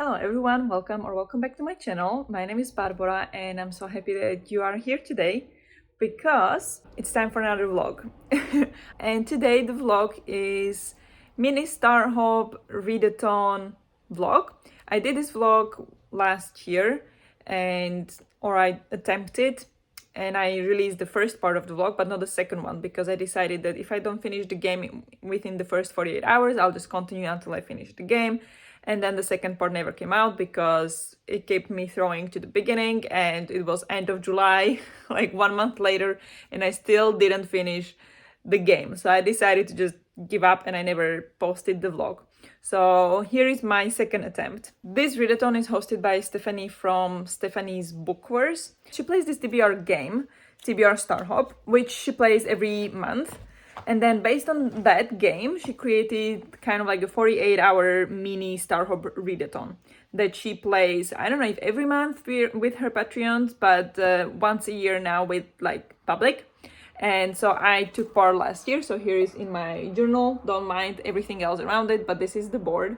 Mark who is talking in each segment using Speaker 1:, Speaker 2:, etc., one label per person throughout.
Speaker 1: Hello everyone, welcome back to my channel. My name is Barbara and I'm so happy that you are here today because it's time for another vlog. And today the vlog is mini Star Hop Readathon vlog. I did this vlog last year or I attempted and I released the first part of the vlog but not the second one because I decided that if I don't finish the game within the first 48 hours, I'll just continue until I finish the game. And then the second part never came out because it kept me throwing to the beginning and it was end of July, like 1 month later, and I still didn't finish the game. So I decided to just give up and I never posted the vlog. So here is my second attempt. This readathon is hosted by Stephanie from Stephanie's Bookworms. She plays this TBR game, TBR Star Hop, which she plays every month. And then based on that game, she created kind of like a 48-hour mini Star Hop Readathon that she plays, I don't know if every month with her Patreons, but once a year now with like public. And so I took part last year. So here is in my journal, don't mind everything else around it, but this is the board.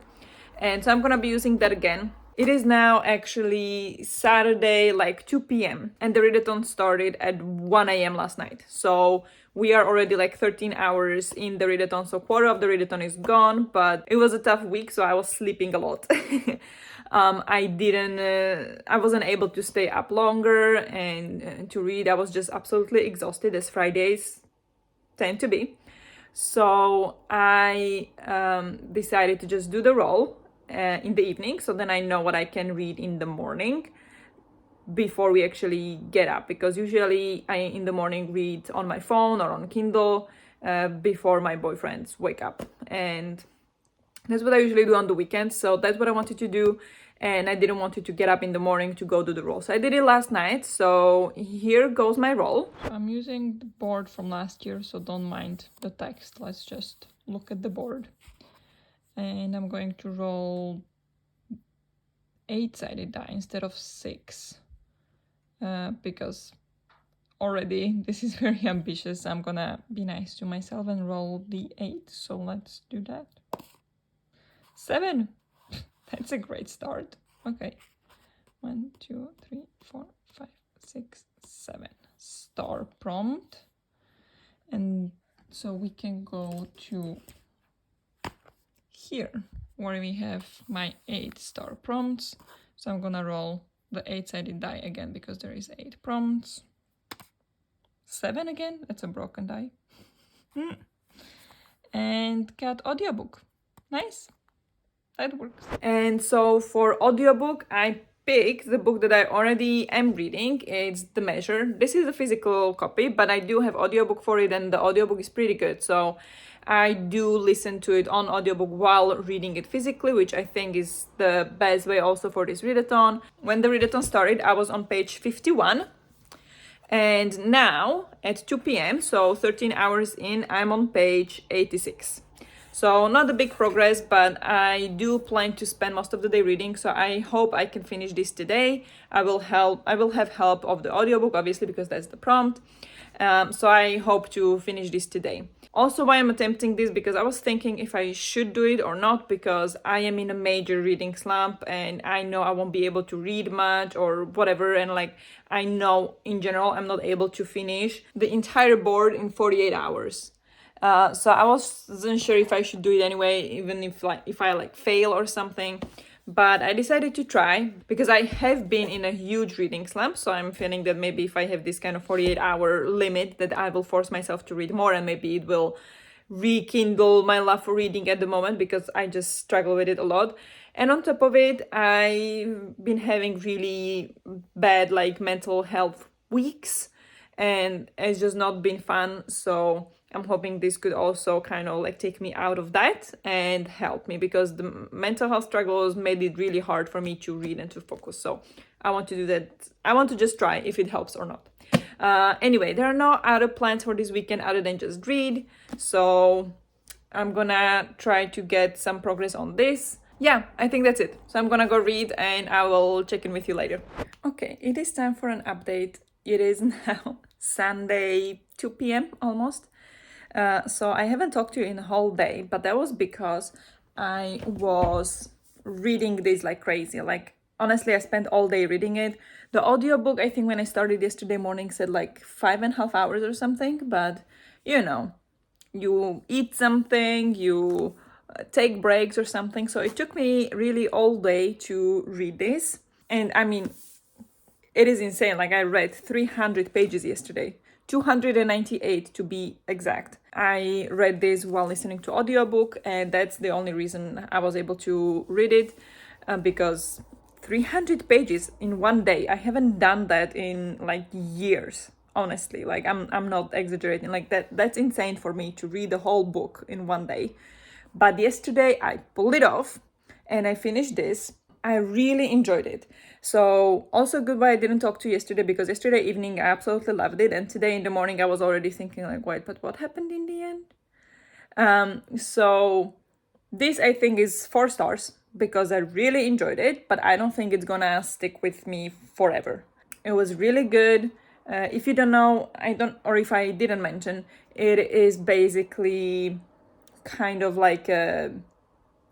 Speaker 1: And so I'm gonna be using that again. It is now actually Saturday, like 2 p.m. and the readathon started at 1 a.m. last night. So we are already like 13 hours in the readathon, so quarter of the readathon is gone, but it was a tough week, so I was sleeping a lot. I wasn't able to stay up longer and to read. I was just absolutely exhausted, as Fridays tend to be. So I decided to just do the roll in the evening, so then I know what I can read in the morning before we actually get up, because usually I in the morning read on my phone or on Kindle before my boyfriends wake up, and that's what I usually do on the weekends. So that's what I wanted to do, and I didn't want to get up in the morning to go do the roll, so I did it last night. So here goes my roll. I'm using the board from last year, so don't mind the text, let's just look at the board. And I'm going to roll 8-sided die instead of 6. Because already this is very ambitious. I'm gonna be nice to myself and roll the 8. So let's do that. 7. That's a great start. Okay. 1, 2, 3, 4, 5, 6, 7. Star prompt. And so we can go to here where we have my 8 star prompts. So I'm gonna roll the 8-sided die again because there is 8 prompts. 7 again, that's a broken die. And cat audiobook. Nice, that works. And so for audiobook, I picked the book that I already am reading. It's The Measure. This is a physical copy, but I do have audiobook for it, and the audiobook is pretty good. So I do listen to it on audiobook while reading it physically, which I think is the best way also for this readathon. When the readathon started, I was on page 51. And now at 2 p.m., so 13 hours in, I'm on page 86. So not a big progress, but I do plan to spend most of the day reading. So I hope I can finish this today. I will have help of the audiobook, obviously, because that's the prompt. So I hope to finish this today. Also, why I'm attempting this, because I was thinking if I should do it or not, because I am in a major reading slump and I know I won't be able to read much or whatever. And like, I know in general, I'm not able to finish the entire board in 48 hours. So I wasn't sure if I should do it anyway, even if I fail or something. But I decided to try because I have been in a huge reading slump. So I'm feeling that maybe if I have this kind of 48-hour limit, that I will force myself to read more, and maybe it will rekindle my love for reading at the moment, because I just struggle with it a lot. And on top of it, I've been having really bad mental health weeks, and it's just not been fun. So I'm hoping this could also kind of take me out of that and help me, because the mental health struggles made it really hard for me to read and to focus. So I want to do that. I want to just try if it helps or not. Anyway, there are no other plans for this weekend other than just read. So I'm gonna try to get some progress on this. Yeah, I think that's it. So I'm gonna go read and I will check in with you later. Okay, it is time for an update. It is now Sunday, 2 p.m. almost. So I haven't talked to you in a whole day, but that was because I was reading this like crazy. Like, honestly, I spent all day reading it. The audiobook, I think when I started yesterday morning, said like 5.5 hours or something, but you know, you eat something, you take breaks or something. So it took me really all day to read this. And I mean, it is insane. Like, I read 300 pages yesterday, 298 to be exact. I read this while listening to audiobook, and that's the only reason I was able to read it, because 300 pages in one day, I haven't done that in like years, honestly. Like, I'm not exaggerating. Like, that's insane for me to read the whole book in one day. But yesterday I pulled it off and I finished this. I really enjoyed it. So also good why I didn't talk to you yesterday, because yesterday evening I absolutely loved it, and today in the morning I was already thinking like, wait, but what happened in the end? So this, I think, is 4 stars because I really enjoyed it, but I don't think it's gonna stick with me forever. It was really good. If you don't know, or if I didn't mention, it is basically kind of like a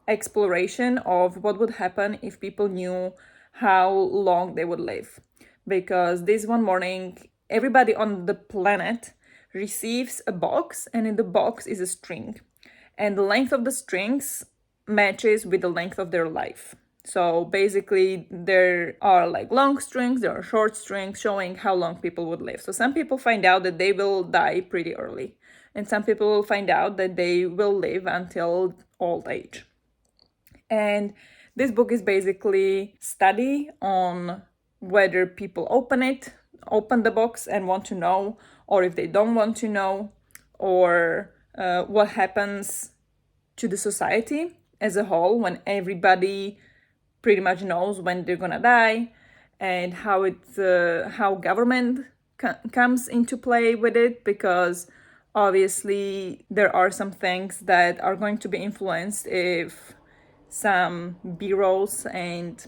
Speaker 1: exploration of what would happen if people knew how long they would live. Because this one morning, everybody on the planet receives a box, and in the box is a string. And the length of the strings matches with the length of their life. So basically, there are like long strings, there are short strings showing how long people would live. So some people find out that they will die pretty early, and some people will find out that they will live until old age. And this book is basically study on whether people open the box and want to know, or if they don't want to know, or what happens to the society as a whole when everybody pretty much knows when they're gonna die, and how government comes into play with it, because obviously there are some things that are going to be influenced if some bureaus and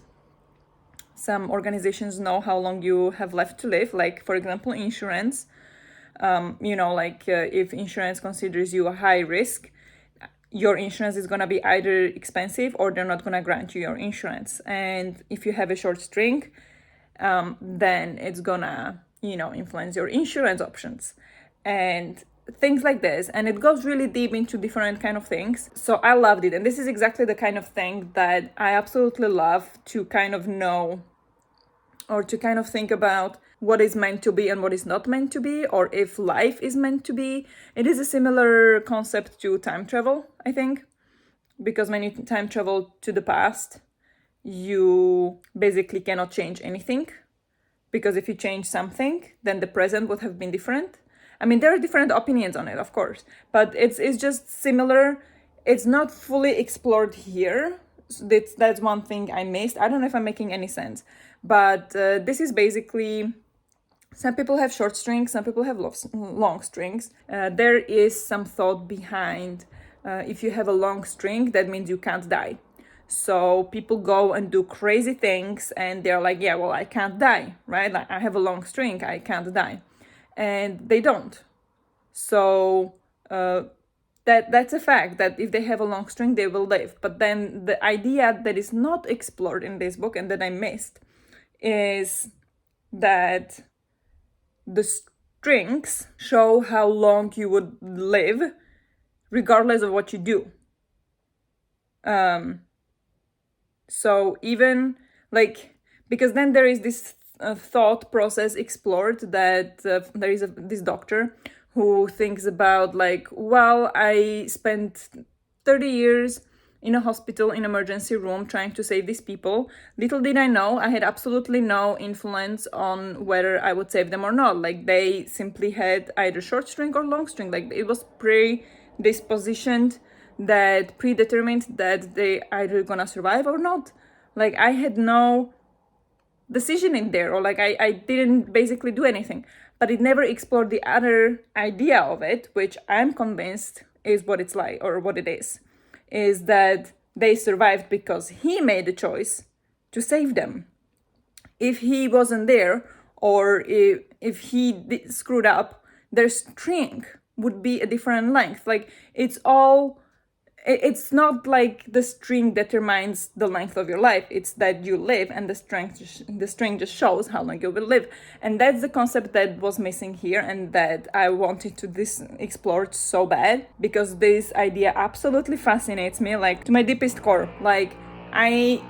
Speaker 1: some organizations know how long you have left to live. Like, for example, insurance. If insurance considers you a high risk, your insurance is going to be either expensive or they're not going to grant you your insurance. And if you have a short string, then it's going to, influence your insurance options and things like this. And it goes really deep into different kind of things. So I loved it. And this is exactly the kind of thing that I absolutely love to kind of know, or to kind of think about what is meant to be and what is not meant to be, or if life is meant to be. It is a similar concept to time travel, I think, because when you time travel to the past, you basically cannot change anything, because if you change something, then the present would have been different. I mean, there are different opinions on it, of course, but it's just similar. It's not fully explored here. That's one thing I missed. I don't know if I'm making any sense, but this is basically, some people have short strings, some people have long strings. There is some thought behind, if you have a long string, that means you can't die. So people go and do crazy things, and they're like, yeah, well, I can't die, right? Like, I have a long string, I can't die. And they don't. So that's a fact, that if they have a long string, they will live. But then the idea that is not explored in this book, and that I missed, is that the strings show how long you would live regardless of what you do. So even like, because then there is this thought process explored, that there is this doctor who thinks about like, well, I spent 30 years in a hospital, in emergency room, trying to save these people. Little did I know, I had absolutely no influence on whether I would save them or not. Like, they simply had either short string or long string. Like, it was predispositioned, that predetermined that they either gonna survive or not. Like, I had no decision in there, or like I didn't basically do anything. But it never explored the other idea of it, which I'm convinced is what it's like, or what it is that they survived because he made the choice to save them. If he wasn't there, or if he screwed up, their string would be a different length. Like, it's all it's not like the string determines the length of your life. It's that you live, and the string just shows how long you will live. And that's the concept that was missing here, and that I wanted to explore so bad, because this idea absolutely fascinates me, like to my deepest core. Like, I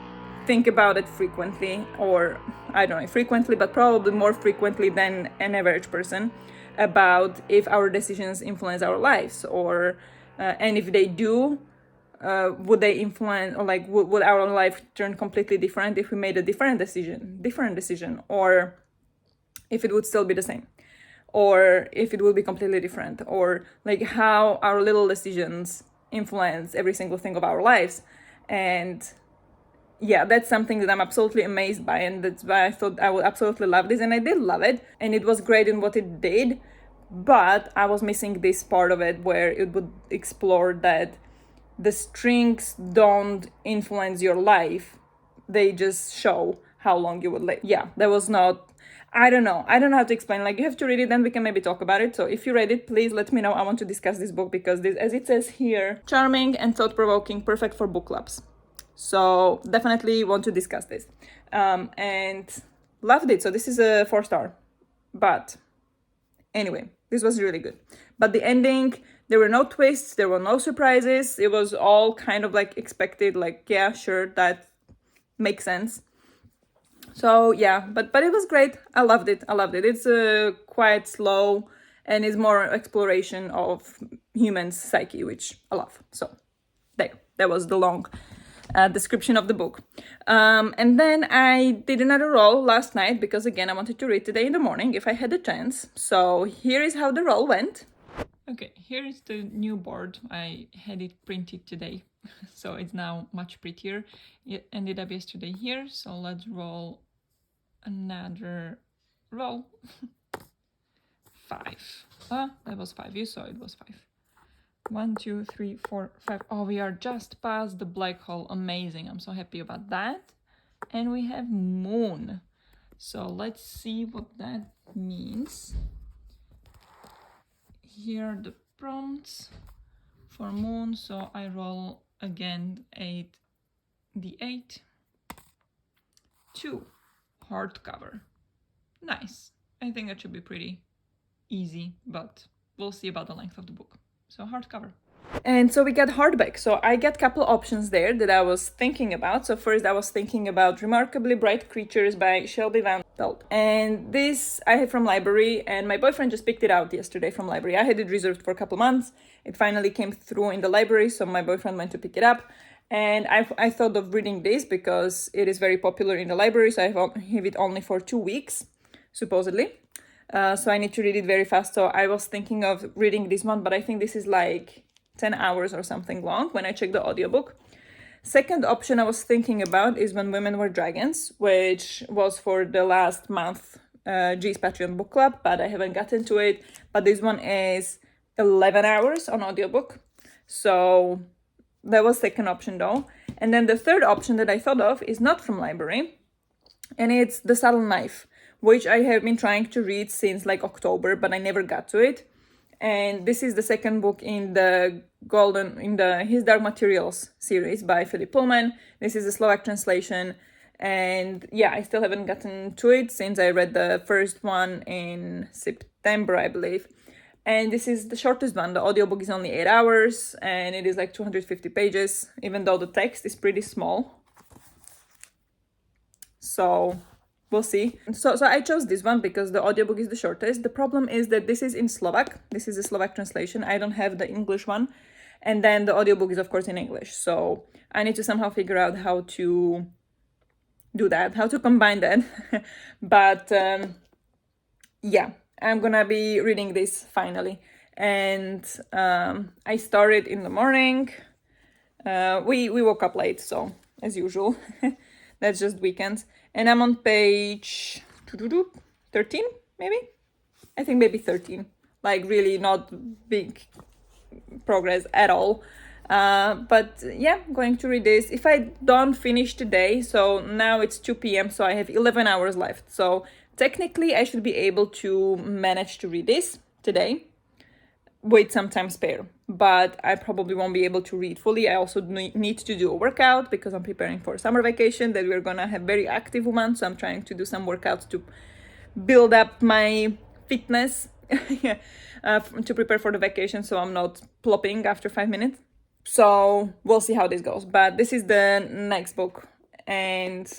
Speaker 1: think about it frequently, or I don't know, frequently, but probably more frequently than an average person, about if our decisions influence our lives, or and if they do, would they influence, or like would our life turn completely different if we made a different decision, or if it would still be the same, or if it would be completely different, or like how our little decisions influence every single thing of our lives. And yeah, that's something that I'm absolutely amazed by, and that's why I thought I would absolutely love this, and I did love it, and it was great in what it did. But I was missing this part of it where it would explore that the strings don't influence your life, they just show how long you would live. Yeah, that was not, I don't know how to explain. Like, you have to read it, then we can maybe talk about it. So if you read it, please let me know. I want to discuss this book, because this, as it says here, charming and thought-provoking, perfect for book clubs. So definitely want to discuss this, and loved it. So this is a 4-star. But anyway, this was really good. But the ending, there were no twists, there were no surprises. It was all kind of like expected, like, yeah, sure, that makes sense. So yeah, but it was great. I loved it. It's quite slow, and it's more exploration of human psyche, which I love. So that was the long description of the book. And then I did another roll last night, because again, I wanted to read today in the morning if I had a chance. So here is how the roll went. Okay, here is the new board. I had it printed today, so it's now much prettier. It ended up yesterday here, so let's roll another roll. 5. That was 5. You saw it was 5. 1, 2, 3, 4, 5. Oh, we are just past the black hole. Amazing. I'm so happy about that. And we have moon. So let's see what that means. Here are the prompts for moon. So I roll again 8d8. 2. Hardcover. Nice. I think that should be pretty easy, but we'll see about the length of the book. So hardcover. And so we got hardback. So I got a couple options there that I was thinking about. So first I was thinking about Remarkably Bright Creatures by Shelby Van Pelt. And this I have from library, and my boyfriend just picked it out yesterday from library. I had it reserved for a couple months. It finally came through in the library, so my boyfriend went to pick it up. And I thought of reading this because it is very popular in the library, so I have it only for 2 weeks, supposedly. So I need to read it very fast. So I was thinking of reading this one, but I think this is like 10 hours or something long when I check the audiobook. Second option I was thinking about is When Women Were Dragons, which was for the last month G's Patreon book club, but I haven't gotten to it. But this one is 11 hours on audiobook. So that was second option though. And then the third option that I thought of is not from library, and it's The Subtle Knife, which I have been trying to read since like October, but I never got to it. And this is the second book in the His Dark Materials series by Philip Pullman. This is a Slovak translation. And yeah, I still haven't gotten to it since I read the first one in September, I believe. And this is the shortest one. The audiobook is only 8 hours, and it is like 250 pages, even though the text is pretty small. So we'll see. So I chose this one because the audiobook is the shortest. The problem is that this is in Slovak. This is a Slovak translation. I don't have the English one. And then the audiobook is, of course, in English. So I need to somehow figure out how to do that, how to combine that. But yeah, I'm gonna be reading this finally. And I started in the morning. We woke up late, so as usual. That's just weekends. And I'm on page 13, maybe? I think maybe 13. Like, really not big progress at all. But yeah, going to read this. If I don't finish today, so now it's 2 p.m., so I have 11 hours left. So technically, I should be able to manage to read this today. with some time spare, but I probably won't be able to read fully. I also need to do a workout because I'm preparing for summer vacation that we're gonna have very active month, so I'm trying to do some workouts to build up my fitness to prepare for the vacation, so I'm not plopping after 5 minutes. So we'll see how this goes, but this is the next book, and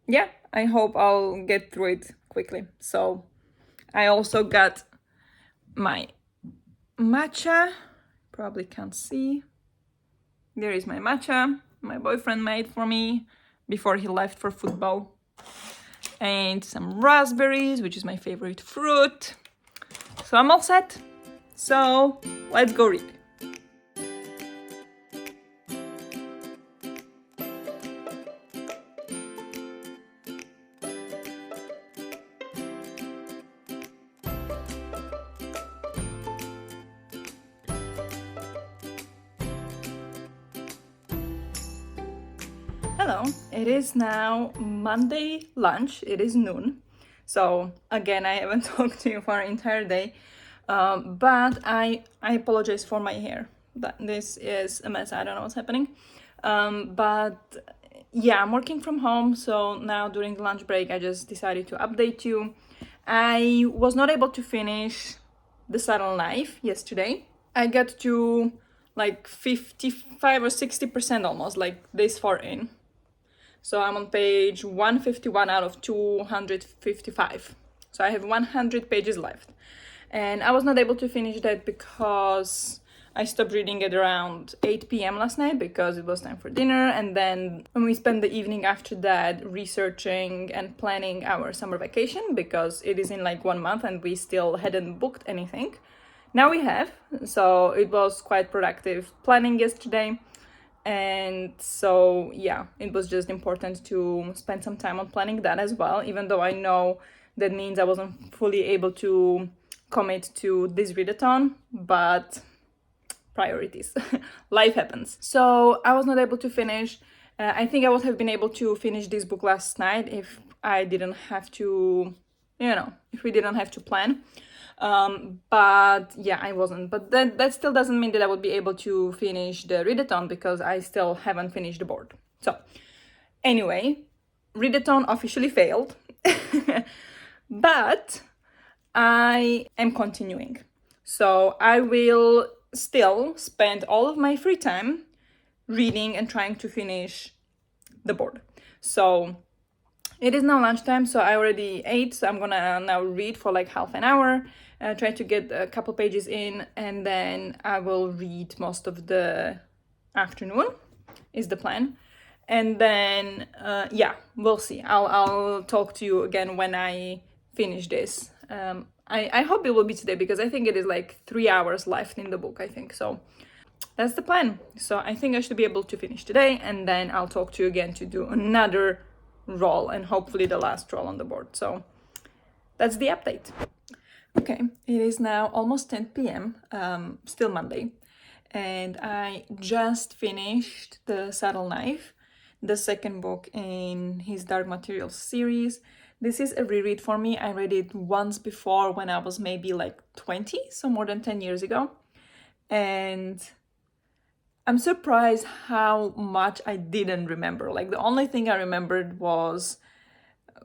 Speaker 1: yeah, I hope I'll get through it quickly. So I also got my matcha. Probably can't see. There is my matcha my boyfriend made for me before he left for football, and some raspberries, which is my favorite fruit. So I'm all set. So let's go read. Hello, it is now Monday lunch, it is noon. So again, I haven't talked to you for an entire day, but I apologize for my hair. This is a mess, I don't know what's happening. But yeah, I'm working from home, so now during the lunch break, I just decided to update you. I was not able to finish The Subtle Knife yesterday. I got to like 55 or 60% almost, like this far in. So I'm on page 151 out of 255. So I have 100 pages left. And I was not able to finish that because I stopped reading at around 8 p.m. last night because it was time for dinner. And then when we spent the evening after that researching and planning our summer vacation, because it is in like 1 month and we still hadn't booked anything. Now we have, so it was quite productive planning yesterday. And so, yeah, it was just important to spend some time on planning that as well, even though I know that means I wasn't fully able to commit to this readathon, but priorities. Life happens. So I was not able to finish. I think I would have been able to finish this book last night if I didn't have to, if we didn't have to plan. But yeah, I wasn't. But that still doesn't mean that I would be able to finish the readathon because I still haven't finished the board. So anyway, readathon officially failed, but I am continuing. So I will still spend all of my free time reading and trying to finish the board. So it is now lunchtime, so I already ate, so I'm gonna now read for like half an hour, try to get a couple pages in, and then I will read most of the afternoon, is the plan. And then, yeah, we'll see. I'll talk to you again when I finish this. I hope it will be today because I think it is like 3 hours left in the book, I think. So that's the plan. So I think I should be able to finish today, and then I'll talk to you again to do another roll and hopefully the last roll on the board. So that's the update. Okay, it is now almost 10 p.m., still Monday, and I just finished The Subtle Knife, the second book in his Dark Materials series. This is a reread for me. I read it once before when I was maybe like 20, so more than 10 years ago. And I'm surprised how much I didn't remember. Like the only thing I remembered was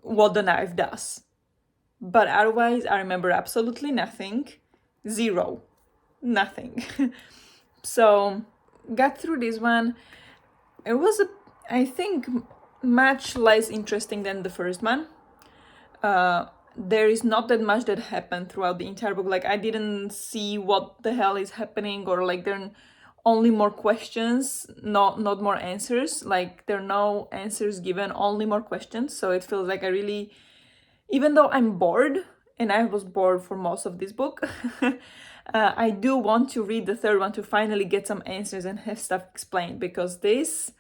Speaker 1: what the knife does. But otherwise, I remember absolutely nothing. Zero. Nothing. So, got through this one. It was, I think, much less interesting than the first one. There is not that much that happened throughout the entire book. Like, I didn't see what the hell is happening, or like there are only more questions, not more answers. Like, there are no answers given, only more questions. So it feels like I really, even though I'm bored, and I was bored for most of this book, I do want to read the third one to finally get some answers and have stuff explained, because this,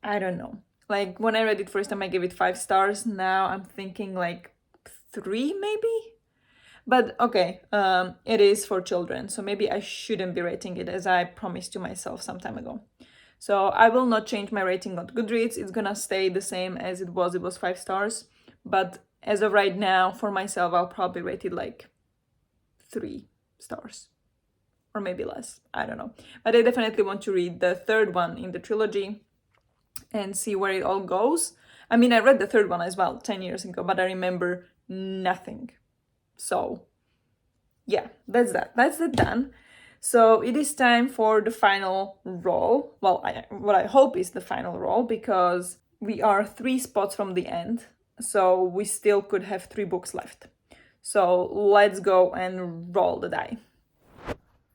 Speaker 1: I don't know. Like, when I read it first time, I gave it 5 stars. Now I'm thinking like 3 maybe? But okay, it is for children, so maybe I shouldn't be rating it as I promised to myself some time ago. So I will not change my rating on Goodreads. It's gonna stay the same as it was. It was 5 stars. But as of right now, for myself, I'll probably rate it like 3 stars. or maybe less, I don't know. But I definitely want to read the third one in the trilogy and see where it all goes. I mean, I read the third one as well 10 years ago, but I remember nothing. So yeah, that's it done. So it is time for the final roll. Well, what I hope is the final roll, because we are 3 spots from the end, so we still could have 3 books left. So let's go and roll the die.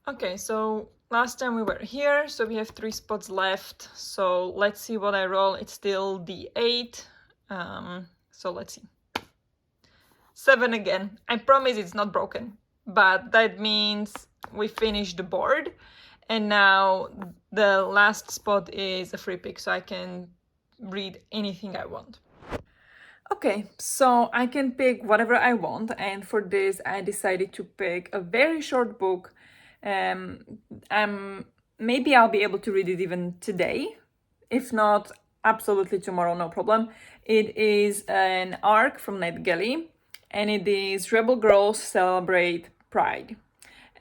Speaker 1: Okay, so last time we were here, so we have 3 spots left. So let's see what I roll. It's still D8. So let's see. 7 again. I promise it's not broken, but that means we finished the board, and now the last spot is a free pick, so I can read anything I want. Okay, so I can pick whatever I want, and for this I decided to pick a very short book. Maybe I'll be able to read it even today. If not, absolutely tomorrow, no problem. It is an arc from Ned Gelly, and it is Rebel Girls Celebrate Pride.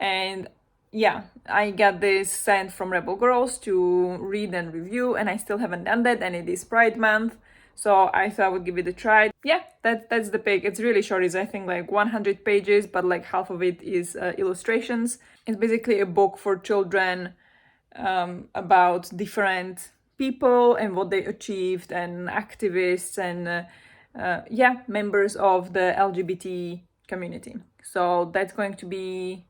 Speaker 1: And yeah, I got this sent from Rebel Girls to read and review, and I still haven't done that, and it is Pride Month, so I thought I would give it a try. Yeah, that's the pick. It's really short. It's, I think, like 100 pages, but like half of it is illustrations. It's basically a book for children about different people and what they achieved, and activists, and members of the LGBT community. So that's going to be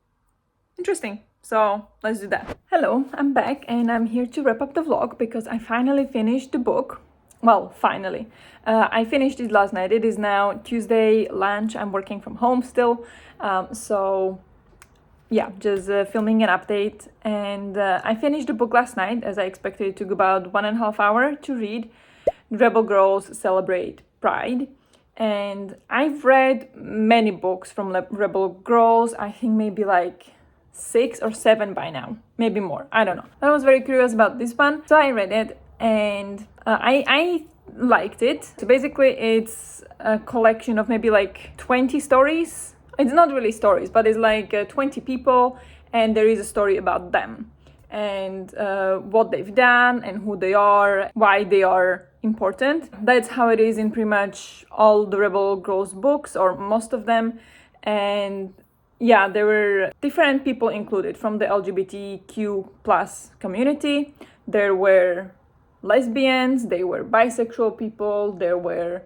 Speaker 1: interesting. So let's do that. Hello, I'm back, and I'm here to wrap up the vlog because I finally finished the book. Well, finally. I finished it last night. It is now Tuesday lunch. I'm working from home still. So yeah, just filming an update. And I finished the book last night, as I expected. It took about 1.5 hours to read. Rebel Girls Celebrate Pride. And I've read many books from Rebel Girls. I think maybe like 6 or 7 by now, maybe more, I don't know. I was very curious about this one, so I read it, and I liked it. So basically it's a collection of maybe like 20 stories. It's not really stories, but it's like 20 people, and there is a story about them and what they've done and who they are, why they are important. That's how it is in pretty much all the Rebel Girls books, or most of them. And yeah, there were different people included from the LGBTQ plus community. There were lesbians, there were bisexual people, there were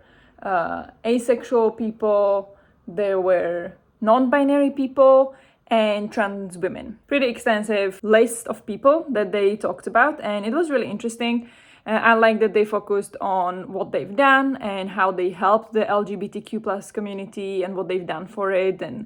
Speaker 1: asexual people, there were non-binary people, and trans women. Pretty extensive list of people that they talked about, and it was really interesting. I like that they focused on what they've done and how they helped the LGBTQ plus community and what they've done for it, and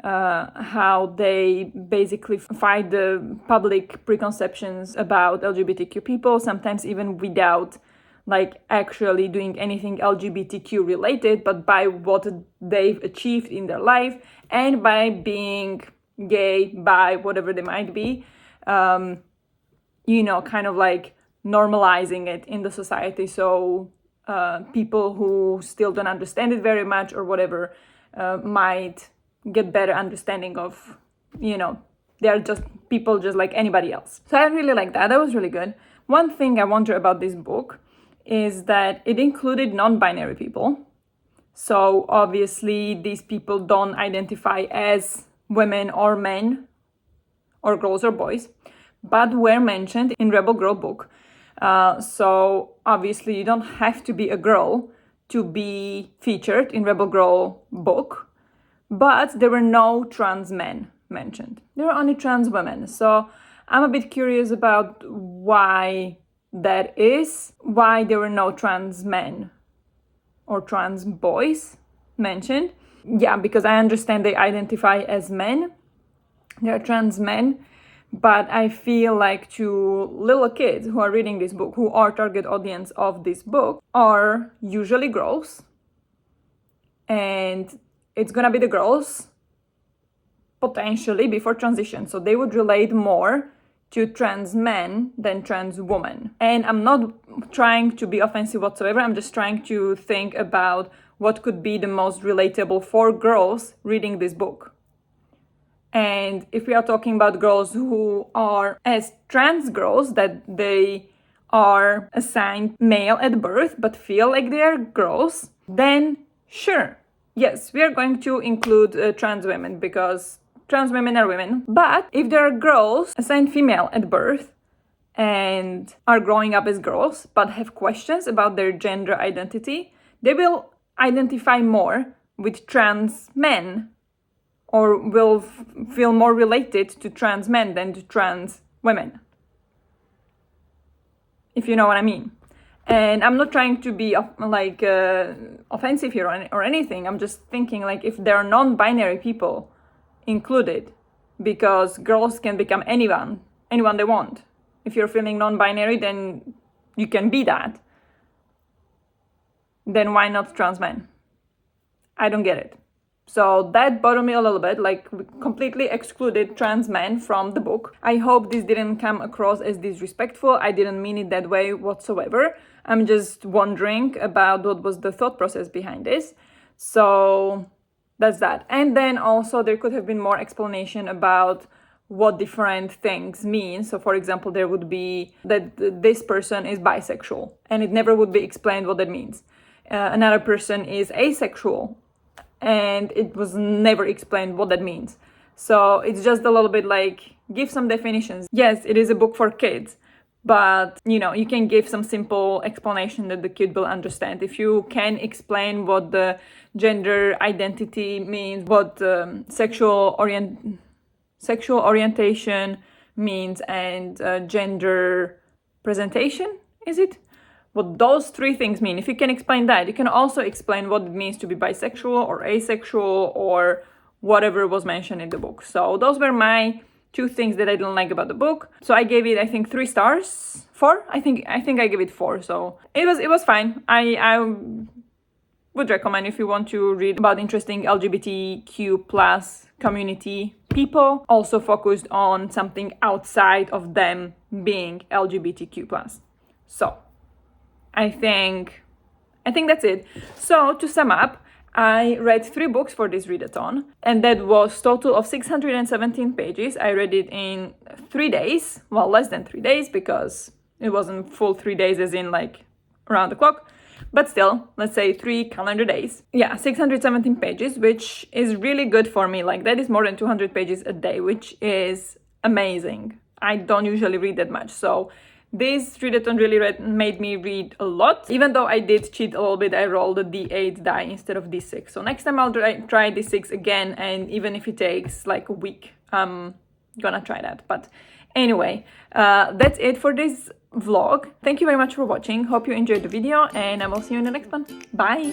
Speaker 1: how they basically fight the public preconceptions about LGBTQ people, sometimes even without like actually doing anything LGBTQ related, but by what they've achieved in their life and by being gay, bi, whatever they might be, kind of like normalizing it in the society. So people who still don't understand it very much or whatever might get better understanding of, they're just people just like anybody else. So I really like that. That was really good. One thing I wonder about this book is that it included non-binary people. So obviously these people don't identify as women or men or girls or boys, but were mentioned in Rebel Girl book. So obviously you don't have to be a girl to be featured in Rebel Girl book. But there were no trans men mentioned. There were only trans women. So I'm a bit curious about why that is, why there were no trans men or trans boys mentioned. Yeah, because I understand they identify as men. They're trans men. But I feel like to little kids who are reading this book, who are target audience of this book, are usually girls. And it's gonna be the girls, potentially, before transition. So they would relate more to trans men than trans women. And I'm not trying to be offensive whatsoever. I'm just trying to think about what could be the most relatable for girls reading this book. And if we are talking about girls who are as trans girls, that they are assigned male at birth but feel like they are girls, then sure, yes, we are going to include trans women because trans women are women. But if there are girls assigned female at birth and are growing up as girls but have questions about their gender identity, they will identify more with trans men or will feel more related to trans men than to trans women, if you know what I mean. And I'm not trying to be offensive here or anything. I'm just thinking, like, if there are non-binary people included, because girls can become anyone they want. If you're feeling non-binary, then you can be that. Then why not trans men? I don't get it. So that bothered me a little bit, like we completely excluded trans men from the book. I hope this didn't come across as disrespectful. I didn't mean it that way whatsoever. I'm just wondering about what was the thought process behind this. So that's that. And then also there could have been more explanation about what different things mean. So for example, there would be that this person is bisexual and it never would be explained what that means. Another person is asexual and it was never explained what that means. So it's just a little bit like, give some definitions. Yes, it is a book for kids, but you know, you can give some simple explanation that the kid will understand. If you can explain what the gender identity means, what sexual orientation means, and gender presentation, is it? What those three things mean. If you can explain that, you can also explain what it means to be bisexual or asexual or whatever was mentioned in the book. So those were my two things that I didn't like about the book. So I gave it, I think, 3 stars. 4? I think I gave it 4. So it was fine. I would recommend if you want to read about interesting LGBTQ plus community people, also focused on something outside of them being LGBTQ plus. So I think that's it. So to sum up, I read 3 books for this readathon, and that was total of 617 pages. I read it in 3 days, well, less than 3 days, because it wasn't full 3 days as in like around the clock, but still, let's say 3 calendar days. Yeah, 617 pages, which is really good for me. Like, that is more than 200 pages a day, which is amazing. I don't usually read that much, so this readathon really made me read a lot. Even though I did cheat a little bit, I rolled a d8 die instead of d6. So next time I'll try d6 again, and even if it takes like a week, I'm gonna try that. But anyway, that's it for this vlog. Thank you very much for watching. Hope you enjoyed the video, and I will see you in the next one. Bye!